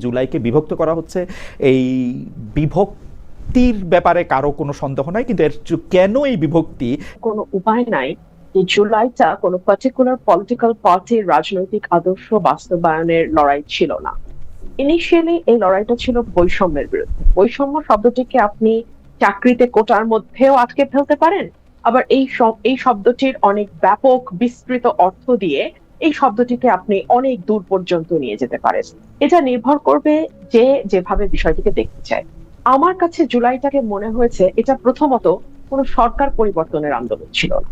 জুলাইকে বিভক্ত করা হচ্ছে। এই বিভক্তির ব্যাপারে কারো কোনো সন্দেহ নাই, কিন্তু এর কেন এই বিভক্তি? কোনো উপায় নাই যে জুলাইটা কোনো পার্টিকুলার পলিটিক্যাল পার্টির রাজনৈতিক আদর্শ বাস্তবায়নের লড়াই ছিল না। ইনিশিয়ালি এই লড়াইটা ছিল বৈষম্যের বিরুদ্ধে। বৈষম্য শব্দটিকে আপনি চাকরিতে কোটার মধ্যেও আটকে ফেলতে পারেন, আবার এই শব্দটির অনেক ব্যাপক বিস্তৃত অর্থ দিয়ে এই শব্দটিকে আপনি অনেক দূর পর্যন্ত নিয়ে যেতে পারেন। এটা নির্ভর করবে যে যেভাবে বিষয়টিকে দেখতে চায়। আমার কাছে জুলাইটাকে মনে হয়েছে এটা প্রথমত কোনো সরকার পরিবর্তনের আন্দোলন ছিল না।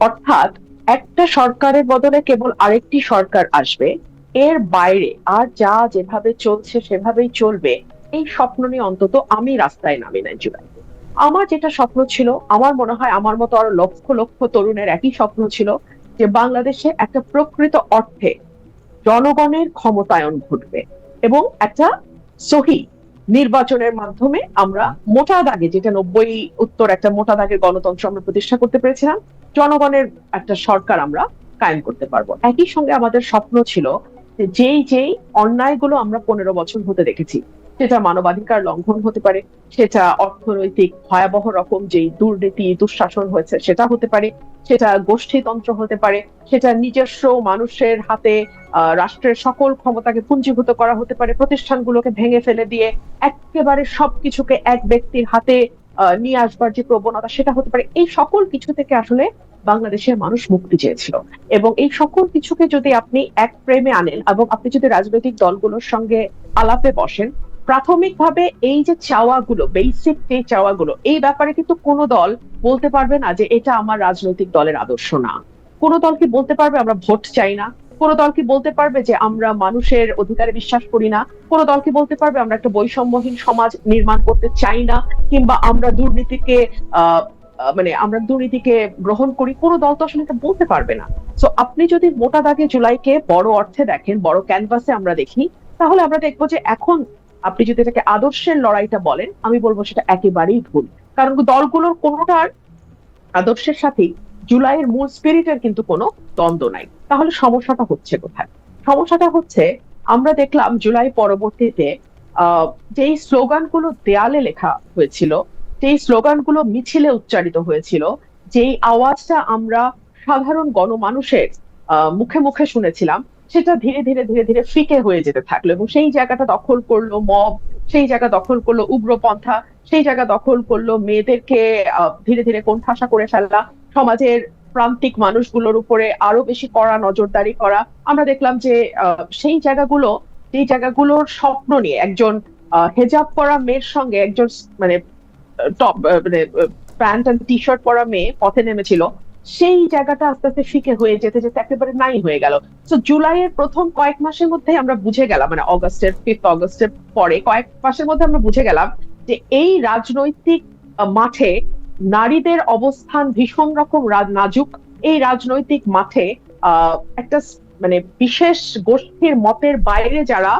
অর্থাৎ একটা সরকারের বদলে কেবল আরেকটি সরকার আসবে, এর বাইরে আর যা যেভাবে চলছে সেভাবেই চলবে, এই স্বপ্ন নিয়ে অন্তত আমি রাস্তায় নামি নাই জুলাইতে। আমার যেটা স্বপ্ন ছিল, আমার মনে হয় আমার মতো আরো লক্ষ লক্ষ তরুণের একই স্বপ্ন ছিল, যে বাংলাদেশে একটা প্রকৃত অর্থে জনগণের ক্ষমতায়ন ঘটবে এবং একটা সহি নির্বাচনের মাধ্যমে আমরা মোটা দাগে, যেটা 90 উত্তর একটা মোটা দাগের গণতন্ত্র আমরা প্রতিষ্ঠা করতে পেরেছিলাম, জনগণের একটা সরকার আমরা কায়েম করতে পারবো। একই সঙ্গে আমাদের স্বপ্ন ছিল যে যেই যেই অন্যায়গুলো আমরা 15 বছর হতে দেখেছি, সেটা মানবাধিকার লঙ্ঘন হতে পারে, সেটা অর্থনৈতিক ভয়াবহ রকম যেই দুর্নীতি দুঃশাসন হয়েছে সেটা হতে পারে, সেটা গোষ্ঠীতন্ত্র হতে পারে, সেটা নিজস্ব মানুষের হাতে রাষ্ট্রের সকল ক্ষমতাকে পুঞ্জীভূত করা হতে পারে, প্রতিষ্ঠানগুলোকে ভেঙে ফেলে দিয়ে একেবারে সবকিছুকে এক ব্যক্তির হাতে নিয়ে আসবার যে প্রবণতা সেটা হতে পারে। এই সকল কিছু থেকে আসলে বাংলাদেশের মানুষ মুক্তি চেয়েছিল, এবং এই সকল কিছুকে যদি আপনি এক ফ্রেমে আনেন এবং আপনি যদি রাজনৈতিক দলগুলোর সঙ্গে আলাপে বসেন, প্রাথমিকভাবে এই যে চাওয়াগুলো, বেসিক যে চাওয়াগুলো, এই ব্যাপারে কিন্তু কোনো দল বলতে পারবে না যে এটা আমার রাজনৈতিক দলের আদর্শ না। কোনো দল কি বলতে পারবে আমরা ভোট চাই না? কোনো দল কি বলতে পারবে যে আমরা মানুষের অধিকারে বিশ্বাস করি না? কোনো দল কি বলতে পারবে আমরা একটা বৈষম্যহীন সমাজ নির্মাণ করতে চাই না, কিংবা আমরা দুর্নীতিকে আহ মানে আমরা দুর্নীতিকে গ্রহণ করি? কোনো দল তো আসলে এটা বলতে পারবে না। তো আপনি যদি মোটা দাগে জুলাইকে বড় অর্থে দেখেন, বড় ক্যানভাসে আমরা দেখি, তাহলে আমরা দেখবো যে এখন আপনি যদি এটাকে আদর্শের লড়াইটা বলেন, আমি বলবো সেটা একেবারেই ভুল। কারণ দলগুলোর কোনোটার আদর্শের সাথে জুলাইয়ের মূল স্পিরিটের কিন্তু কোনো দ্বন্দ্ব নাই। তাহলে সমস্যাটা হচ্ছে কোথায়? সমস্যাটা হচ্ছে, আমরা দেখলাম জুলাই পরবর্তীতে যেই স্লোগানগুলো দেয়ালে লেখা হয়েছিল, যেই স্লোগানগুলো মিছিলে উচ্চারিত হয়েছিল, যেই আওয়াজটা আমরা সাধারণ গণমানুষের মুখে মুখে শুনেছিলাম, সেটা ধীরে ধীরে ধীরে ধীরে ফিকে হয়ে যেতে থাকলো, এবং সেই জায়গাটা দখল করলো মব, সেই জায়গা দখল করলো উগ্রপন্থা, সেই জায়গা দখল করলো মেয়েদেরকে ধীরে ধীরে কোণঠাসা করে ফেলা, সমাজের প্রান্তিক মানুষগুলোর উপরে আরো বেশি কড়া নজরদারি করা। আমরা দেখলাম যে সেই জায়গাগুলোর স্বপ্ন নিয়ে একজন হেজাব পরা মেয়ের সঙ্গে একজন মানে টপ মানে প্যান্ট এন্ড টি শার্ট পরা মেয়ে পথে নেমেছিল, সেই জায়গাটা আস্তে আস্তে ফিকে হয়ে যেতে যেতে একেবারে নাই হয়ে গেল। তো জুলাইয়ের প্রথম কয়েক মাসের মধ্যে আমরা বুঝে গেলাম, মানে অগস্টের 5 অগস্টের পরে কয়েক মাসের মধ্যে আমরা বুঝে গেলাম যে এই রাজনৈতিক মাঠে নারীদের অবস্থান ভীষণ রকম নাজুক। এই রাজনৈতিক মাঠে একটা মানে বিশেষ গোষ্ঠীর মতের বাইরে যারা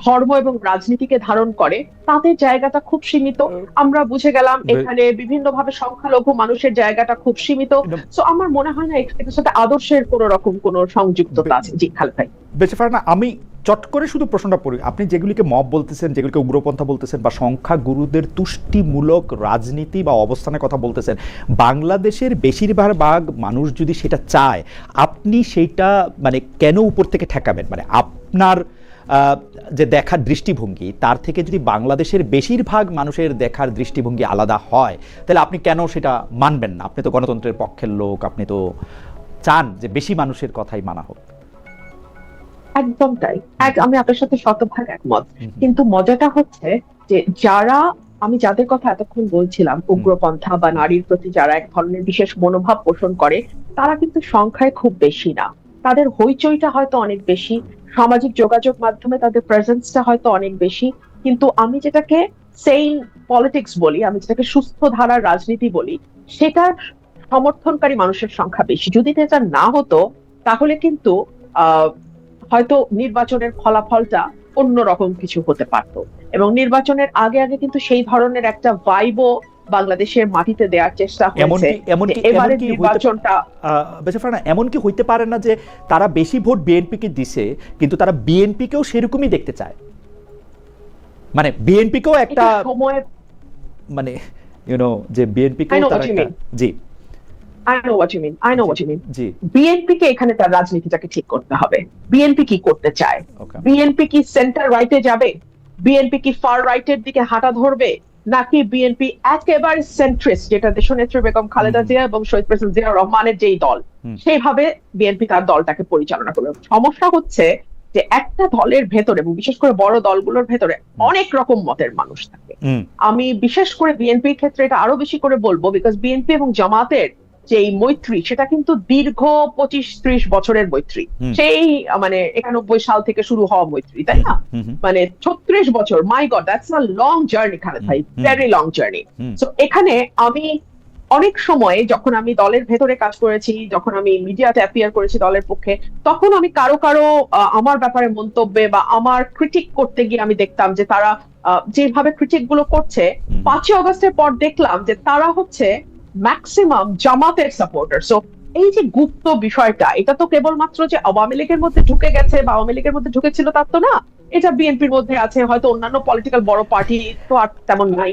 ধর্ম এবং রাজনীতিকে ধারণ করে, তাদের জায়গাটা খুব সীমিত। আমরা বুঝে গেলাম এখানে বিভিন্ন ভাবে সংখ্যালঘু মানুষের জায়গাটা খুব সীমিত। তো আমার মনে হয় না এটার সাথে আদর্শের কোন রকম কোন সংযুক্ততা আছে। জি খালেদ ভাই। বেঁচে না, আমি চট করে শুধু প্রশ্নটা পড়ি। আপনি যেগুলিকে মব বলতেছেন, যেগুলিকে উগ্রপন্থা বলতেছেন, বা সংখ্যাগুরুদের তুষ্টিমূলক রাজনীতি বা অবস্থানের কথা বলতেছেন, বাংলাদেশের বেশিরভাগ মানুষ যদি সেটা চায়, আপনি সেইটা মানে কেন উপর থেকে ঠেকাবেন? মানে আপনার যে দেখার দৃষ্টিভঙ্গি, তার থেকে যদি বাংলাদেশের বেশিরভাগ মানুষের দেখার দৃষ্টিভঙ্গি আলাদা হয়, তাহলে আপনি কেন সেটা মানবেন না? আপনি তো গণতন্ত্রের পক্ষের লোক, আপনি তো চান যে বেশি মানুষের কথাই মানা হোক। একদম তাই, আমি আপনার সাথে শতভাগ একমত। কিন্তু মজাটা হচ্ছে যে আমি যাদের কথা এতক্ষণ বলছিলাম, উগ্রপন্থা বা নারীর প্রতি যারা এক ধরনের বিশেষ মনোভাব পোষণ করে, তারা কিন্তু সংখ্যায় খুব বেশি না। তাদের হইচইটা হয়তো অনেক বেশি, সামাজিক যোগাযোগ মাধ্যমে তাদের প্রেজেন্সটা হয়তো অনেক বেশি, কিন্তু আমি যেটাকে সেইন পলিটিক্স বলি, আমি যেটাকে সুস্থ ধারার রাজনীতি বলি, সেটার সমর্থনকারী মানুষের সংখ্যা বেশি। যদি এটা না হতো, তাহলে কিন্তু হয়তো নির্বাচনের ফলাফলটা অন্যরকম কিছু হতে পারত, এবং নির্বাচনের আগে আগে কিন্তু সেই ধরনের একটা ভাইবও বাংলাদেশের মাটিতে দেওয়ার চেষ্টা হয়েছে। এবারে নির্বাচনটা এমনকি হইতে পারে না যে তারা বেশি ভোট বিএনপিকে দিছে, কিন্তু তারা বিএনপিকেও সেরকমই দেখতে চায়? মানে বিএনপিকেও একটা সময়, মানে যে বিএনপিকেও I know তার what you একটা, mean. G I know what you mean. I know what you mean. জি বিএনপি কে এখানে তার রাজনীতিটাকে ঠিক করতে হবে। বিএনপি কি করতে চায়? ওকে বিএনপি কি সেন্টার রাইটে যাবে? বিএনপি কি ফার রাইটের দিকে হাঁটা ধরবে? নাকি বিএনপি একেবারে সেন্ট্রিস্ট, যেটা দেশনেত্রী বেগম খালেদা জিয়া এবং শহীদ প্রেসিডেন্ট জিয়া রহমানের যেই দল, সেইভাবে বিএনপি তার দলটাকে পরিচালনা করবে? সমস্যা হচ্ছে যে একটা দলের ভেতরে, এবং বিশেষ করে বড় দলগুলোর ভেতরে অনেক রকম মতের মানুষ থাকে। আমি বিশেষ করে বিএনপির ক্ষেত্রে এটা আরো বেশি করে বলবো, বিকজ বিএনপি এবং জামাতের যে এই মৈত্রী, সেটা কিন্তু দীর্ঘ 25-30 বছরের মৈত্রী। সেই 91 সাল থেকে শুরু হওয়া মৈত্রী, তাই না? 36 বছর, my god, that's a long journey Khaled ভাই, ভেরি লং জার্নি। সো এখানে আমি অনেক সময় যখন আমি দলের ভেতরে কাজ করেছি, যখন আমি মিডিয়াতে অ্যাপিয়ার করেছি দলের পক্ষে, তখন আমি কারো আমার ব্যাপারে মন্তব্যে বা আমার ক্রিটিক করতে গিয়ে আমি দেখতাম যে তারা যেভাবে ক্রিটিক গুলো করছে, 5ই আগস্টের পর দেখলাম যে তারা হচ্ছে ম্যাক্সিমাম জামাতের সাপোর্টার। সো এই যে গুপ্ত বিষয়টা, এটা তো কেবলমাত্র যে আওয়ামী লীগের মধ্যে ঢুকে গেছে বা আওয়ামী লীগের মধ্যে ঢুকেছিল তার তো না, এটা বিএনপির মধ্যে আছে, হয়তো অন্যান্য পলিটিক্যাল বড় পার্টি তো আর তেমন নাই।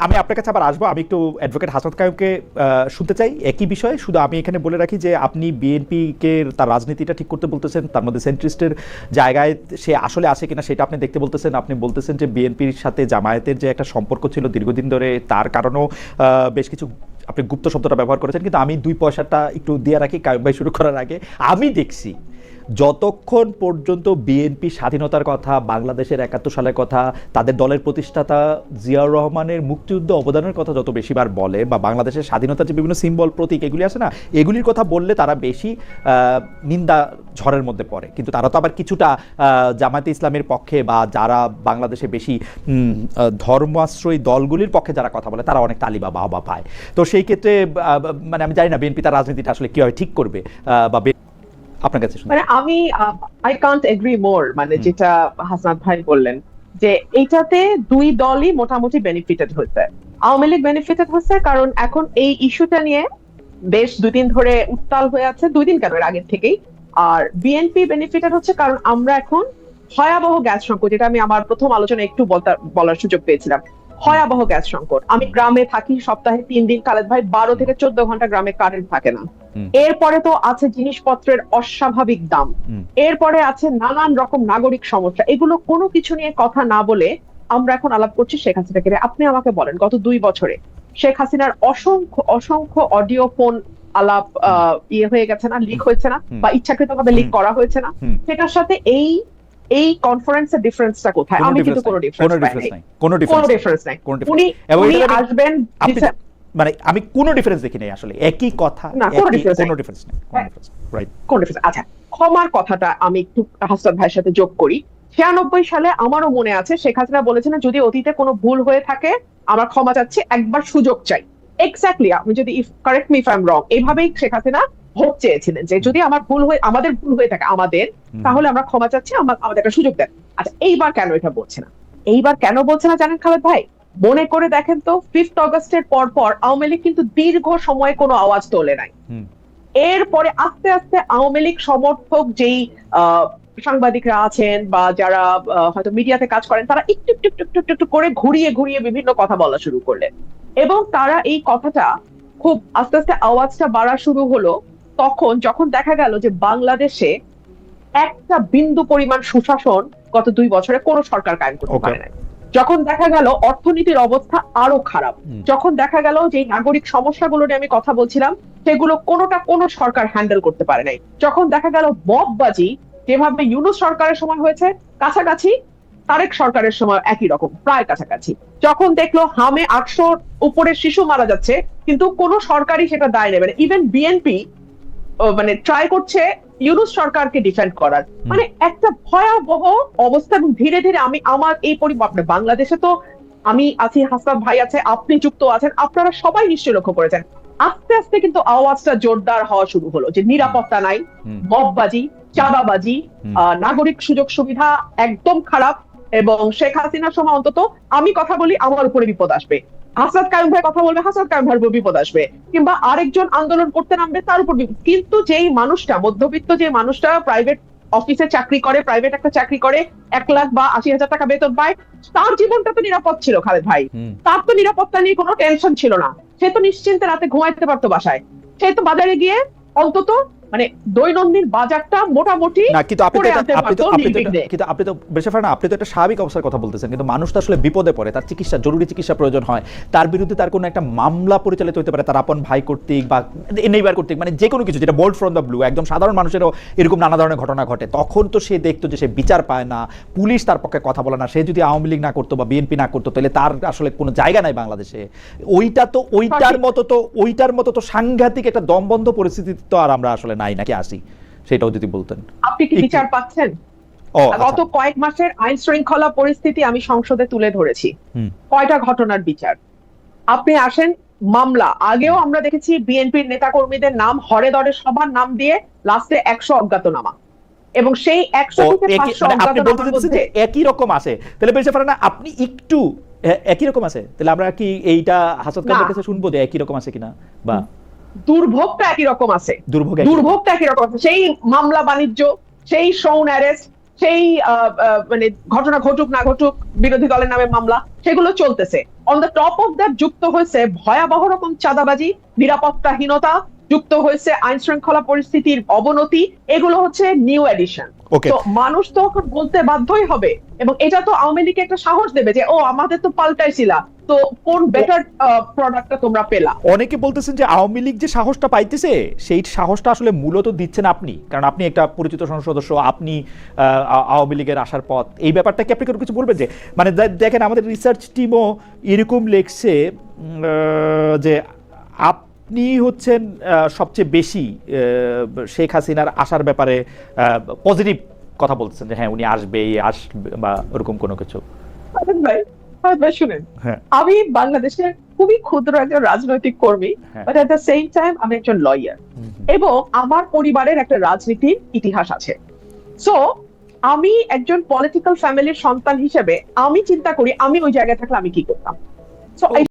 আমি আপনার কাছে আবার আসবো, আমি একটু অ্যাডভোকেট হাসনাত কাইয়ুমকে শুনতে চাই একই বিষয়ে। শুধু আমি এখানে বলে রাখি যে আপনি বিএনপি কে তার রাজনীতিটা ঠিক করতে বলতেছেন, তার মধ্যে সেন্ট্রিস্টের জায়গায় সে আসলে আছে কিনা সেটা আপনি দেখতে বলতেছেন। আপনি বলতেছেন যে বিএনপির সাথে জামায়াতের যে একটা সম্পর্ক ছিল দীর্ঘদিন ধরে, তার কারণেও বেশ কিছু, আপনি গুপ্ত শব্দটা ব্যবহার করেছেন। কিন্তু আমি 2 পয়সাটা একটু দিয়ে রাখি কাইয়ুম ভাই শুরু করার আগে। আমি দেখছি যতক্ষণ পর্যন্ত বিএনপি স্বাধীনতার কথা, বাংলাদেশের 71 সালের কথা, তাদের দলের প্রতিষ্ঠাতা জিয়াউর রহমানের মুক্তিযুদ্ধ অবদানের কথা যত বেশিবার বলে, বা বাংলাদেশের স্বাধীনতার যে বিভিন্ন সিম্বল, প্রতীক এগুলি আছে না, এগুলির কথা বললে তারা বেশি নিন্দা ঝড়ের মধ্যে পড়ে। কিন্তু তারা তো আবার কিছুটা জামায়াতে ইসলামের পক্ষে, বা যারা বাংলাদেশে বেশি ধর্মাশ্রয়ী দলগুলির পক্ষে যারা কথা বলে, তারা অনেক তালি বা বাহবা পায়। তো সেই ক্ষেত্রে আমি জানি না বিএনপি তার রাজনীতিটা আসলে কিভাবে ঠিক করবে, বা আপনার কাছে আমি আই কান্ট এগ্রি মোর, যেটা হাসনাত ভাই বললেন, যে এইটাতে দুই দলই মোটামুটি বেনিফিটেড হয়েছে। আওয়ামী লীগ বেনিফিটেড হচ্ছে কারণ এখন এই ইস্যুটা নিয়ে বেশ 2 দিন ধরে উত্তাল হয়ে আছে, 2 দিন কেন, এর আগের থেকেই। আর বিএনপি বেনিফিটেড হচ্ছে কারণ আমরা এখন ভয়াবহ গ্যাস সংকট, যেটা আমি আমার প্রথম আলোচনায় একটু বলার সুযোগ পেয়েছিলাম, ভয়াবহ গ্যাস সংকট। আমি গ্রামে থাকি, সপ্তাহে 3 দিন খালেদ ভাই 12 থেকে 14 ঘন্টা গ্রামে কারেন্ট থাকে না। এরপরে তো আছে জিনিসপত্রের অস্বাভাবিক দাম, এরপরে আছে নানান রকম নাগরিক সমস্যা। এগুলো কোনো কিছু নিয়ে কথা না বলে আমরা এখন আলাপ করছি শেখ হাসিনাকে। আপনি আমাকে বলেন, গত 2 বছরে শেখ হাসিনার অসংখ্য অডিও ফোন আলাপ হয়ে গেছে না, লিক হয়েছে না, বা ইচ্ছাকৃতভাবে লিক করা হয়েছে না? সেটার সাথে এই কনফারেন্সের ডিফারেন্সটা কোথায়? আমি কিন্তু কোনো ডিফারেন্স নাই। উনি আসবেন, আমি কোনো ডিফারেন্স দেখি নাই আসলে, একই কথা, কোনো ডিফারেন্স নাই। আচ্ছা, ক্ষমার কথাটা আমি একটু হাসনাত ভাইয়ের সাথে যোগ করি। 96 সালে আমারও মনে আছে শেখ হাসিনা বলেছিলেন, যদি অতীতে কোনো ভুল হয়ে থাকে আমার ক্ষমা চাচ্ছি, একবার সুযোগ চাই। এক্স্যাক্টলি, আমি যদি correct me if I am রং, এইভাবেই শেখ হাসিনা ভোট চেয়েছিলেন যে যদি আমাদের ভুল হয়ে থাকে তাহলে আমরা ক্ষমা চাচ্ছি, আমাদের একটা সুযোগ দেন। আচ্ছা, এইবার কেন এটা বলছে না? এইবার কেন বলছে না জানেন খালেদ ভাই? মনে করে দেখেন তো, 5 আগস্টের পর আওয়ামী লীগ কিন্তু দীর্ঘ সময় কোনো আওয়াজ তোলে নাই। এরপরে আস্তে আস্তে আওয়ামী লীগ সমর্থক যেই সাংবাদিকরা আছেন বা যারা হয়তো মিডিয়াতে কাজ করেন, তারা একটু করে ঘুরিয়ে বিভিন্ন কথা বলা শুরু করলেন, এবং তারা এই কথাটা খুব আস্তে আস্তে আওয়াজটা বাড়া শুরু হলো তখন, যখন দেখা গেল যে বাংলাদেশে একটা বিন্দু পরিমাণ সুশাসন গত 2 বছরে কোনো সরকার কায়েম করতে পারে নাই। যখন দেখা গেল অর্থনীতির অবস্থা আরো খারাপ, যখন দেখা গেল যে নাগরিক সমস্যাগুলো নিয়ে আমি কথা বলছিলাম সেগুলো কোনো সরকার হ্যান্ডেল করতে পারে নাই, যখন দেখা গেল মববাজি যেভাবে ইউনূস সরকারের সময় হয়েছে কাছাকাছি, তারেক সরকারের সময় একই রকম প্রায় কাছাকাছি, যখন দেখলো হামে 800 উপরে শিশু মারা যাচ্ছে কিন্তু কোন সরকারই সেটা দায় নেবে না। ইভেন বিএনপি ট্রাই করছে ইউনূস সরকারকে ডিফেন্ড করার, একটা ভয়াবহ অবস্থা। এবং ধীরে ধীরে আমি আমার এই বাংলাদেশে তো আমি আছি, হাসনাত ভাই আছে, আপনি যুক্ত আছেন, আপনারা সবাই নিশ্চয়ই লক্ষ্য করেছেন, আস্তে আস্তে কিন্তু আওয়াজটা জোরদার হওয়া শুরু হলো যে নিরাপত্তা নাই, মববাজি, চাঁদাবাজি, নাগরিক সুযোগ সুবিধা একদম খারাপ, এবং শেখ হাসিনার সময় অন্তত আমি কথা বলি আমার উপরে বিপদ আসবে, হাসনাত কাইয়ুম ভাই কথা বলবে হাসনাত কাইয়ুম ভাইয়ের উপর বিপদ আসবে, কিংবা আরেকজন আন্দোলন করতে নামবে তার উপর বিপদ। কিন্তু যেই মানুষটা মধ্যবিত্ত, যে মানুষটা প্রাইভেট অফিসে চাকরি করে, প্রাইভেট একটা চাকরি করে, 1 লাখ বা 80,000 টাকা বেতন পায়, তার জীবনটা তো নিরাপদ ছিল খালেদ ভাই। তার তো নিরাপত্তা নিয়ে কোনো টেনশন ছিল না, সে তো নিশ্চিন্তে রাতে ঘুমাইতে পারতো বাসায়। সে তো বাজারে গিয়ে অন্তত মানে দৈনন্দিন বাজারটা মোটামুটি না, কিন্তু আপনি করে তো আনতে পারতো নির্বিঘ্নে। আপনি তো বেশিরভাগ না, আপনি তো একটা স্বাভাবিক অবস্থার কথা বলতেছেন, কিন্তু মানুষ তো আসলে বিপদে পড়ে, তার চিকিৎসা, জরুরি চিকিৎসা প্রয়োজন হয়, তার বিরুদ্ধে তার কোনো একটা মামলা পরিচালিত হতে পারে, তার আপন ভাই কর্তৃক বা নেইবার কর্তৃক, মানে যে কোনো কিছু যেটা বোল্ড ফ্রম দ্য ব্লু, একদম সাধারণ মানুষেরও এরকম নানা ধরনের ঘটনা ঘটে, তখন তো সে দেখতো যে সে বিচার পায় না, পুলিশ তার পক্ষে কথা বলে না। সে যদি আওয়ামী লীগ না করতো বা বিএনপি না করতো, তাহলে তার আসলে কোনো জায়গা নাই বাংলাদেশে। ওইটার মতো তো সাংঘাতিক একটা দমবন্ধ পরিস্থিতি তো আর আমরা আসলে নাই, নাকি আসি, সেটাও যদি বলতেন। আপনি কি বিচার পাচ্ছেন? আচ্ছা। গত কয়েক মাসের আইন শৃঙ্খলা পরিস্থিতি আমি সংসদে তুলে ধরেছি, কয়টা ঘটনার বিচার। আপনি আসেন, মামলা আগেও আমরা দেখেছি বিএনপির নেতাকর্মীদের নাম হরে দরে সবার নাম দিয়ে লাস্টে 100 অজ্ঞাতনামা, এবং সেই 100 থেকে 500 আপনি বলতে অজ্ঞাতনামার চাচ্ছেন যে মধ্যে একই রকম আছে, তাহলে বেশি পারে না আপনি একটু একই রকম আছে, তাহলে আমরা কি এইটা হাসত খানের কাছে শুনবো যে একই রকম আছে কিনা, বা দুর্ভোগটা একই রকম আছে, দুর্ভোগ দুর্ভোগটা একই রকম আছে। সেই মামলা বাণিজ্য, সেই শোন অ্যারেস্ট, সেই মানে ঘটনা ঘটুক না ঘটুক বিরোধী দলের নামে মামলা, সেগুলো চলতেছে। On the top of that যুক্ত হয়েছে ভয়াবহ রকম চাঁদাবাজি, নিরাপত্তাহীনতা, যুক্ত হয়েছে আইন শৃঙ্খলা পরিস্থিতির অবনতি। এগুলো হচ্ছে নিউ এডিশন। তো মানুষ তো বলতে বাধ্যই হবে, এবং এটা তো আওয়ামী লীগকে একটা সাহস দেবে যে ও আমাদের তো পাল্টাইছিলা, তো কোন বেটার প্রোডাক্টটা তোমরা পেলা। অনেকে বলতেছেন যে আওয়ামী লীগ যে সাহসটা পাইতেছে, সেই সাহসটা আসলে মূলত দিচ্ছেন আপনি, কারণ আপনি একটা পরিচিত সংসদ সদস্য, আপনি আওয়ামী লীগের আসার পথ, এই ব্যাপারটা কি আপনি কোনো কিছু বলবেন? যে মানে দেখেন আমাদের রিসার্চ টিমও এরকম লেখছে যে আপনি হচ্ছেন সবচেয়ে বেশি শেখ হাসিনার আসার ব্যাপারে পজিটিভ কথা বলতেছেন, যে হ্যাঁ উনি আসবে বা ওরকম কোনো কিছু। ভাই শুনেন, আমি বাংলাদেশের খুবই ক্ষুদ্র একজন রাজনৈতিক কর্মী, but at the same time আমি একজন লয়ার, এবং আমার পরিবারের একটা রাজনীতির ইতিহাস আছে। সো আমি একজন পলিটিক্যাল ফ্যামিলির সন্তান হিসেবে আমি চিন্তা করি আমি ওই জায়গায় থাকলে আমি কি করতাম। সো